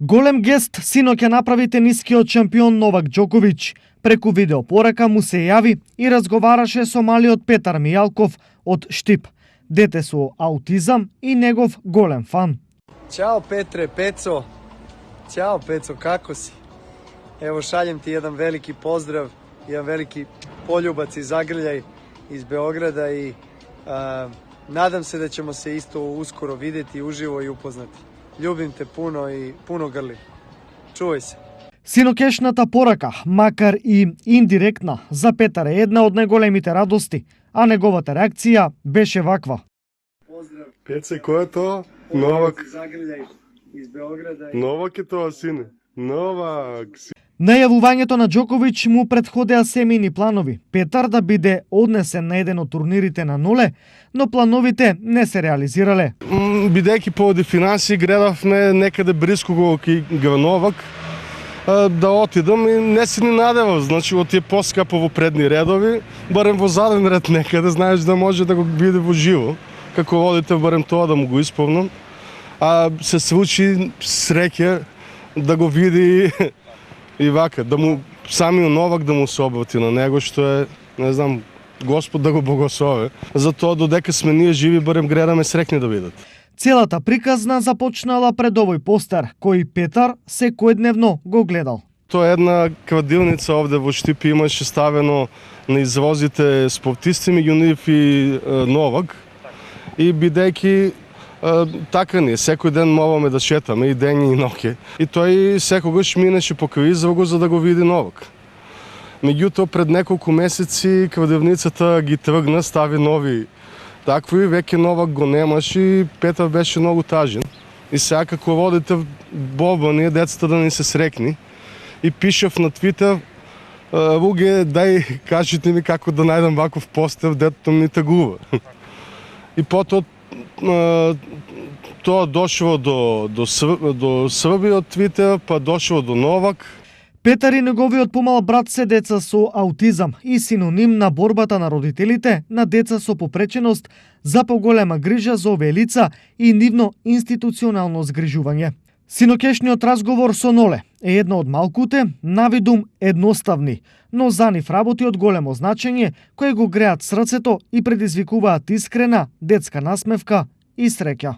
Голем гест синоќа направи тенискиот шампион Новак Џоковиќ. Преку видеопорака му се јави и разговараше со малиот Петар Мијалков од Штип, дете со аутизам и негов голем фан. Ćao Petre, Peco. Ćao Peco, kako si? Evo šaljem ti jedan veliki pozdrav, jedan veliki poljubac i zagrljaj iz Beograda i nadam se da ćemo se isto uskoro videti uživo i upoznati. Ljubim te puno i puno grlim. Čuvaj se. Синокешната порака, макар и индиректна, за Петар е една од најголемите радости, а неговата реакција беше ваква. Pozdrav. Пеце, кој е тоа? Новак. Zagrljaj iz Beograda. Новак е тоа, сине. Новак. Најавувањето на Џоковиќ му претходеа семејни планови. Петар да биде однесен на еден од турнирите на Ноле, но плановите не се реализирале. Бидејќи поради финанси гледавме некаде близко го Новак да отидам и не се ни надевав. Значи, оти е поскапо во предни редови, барем во заден ред некаде, знаеш да може да го биде во живо. Како водите, барем тоа да му го исполнам. А се случи среќа да го види и вака, да му самиот Новак да му се обрати на него, што е, не знам, Господ да го благослови. Затоа додека сме ние живи, барем гледаме среќни да бидат. Целата приказна започнала пред овој постер, кој Петар секојдневно го гледал. Тоа е една крадилница овде во Штип, имаше ставено на извозите спортисти, меѓу нив и Новак. И бидејќи така ни, секој ден моваме да шетаме и дењи и ноќе. И тој секогаш минеше покрај извогот за да го види Новак. Меѓутоа пред неколку месеци крадилницата ги тргна, стави нови такви, веќе Новак го немаш и Петар беше многу тажен. И сега како водите борба ние децата да ни се срекни. И пишав на Твитер, луѓе, дај кажете ми како да најдам ваков постер, дето ми тагува. И потоа тоа дошло до Србија од Твитер, па дошло до Новак. Петар и неговиот помал брат се деца со аутизам и синоним на борбата на родителите на деца со попреченост за поголема грижа за овие лица и нивно институционално згрижување. Синокешниот разговор со Ноле е едно од малкуте, навидум едноставни, но за нив работи од големо значење, кои го греат срцето и предизвикуваат искрена детска насмевка и среќа.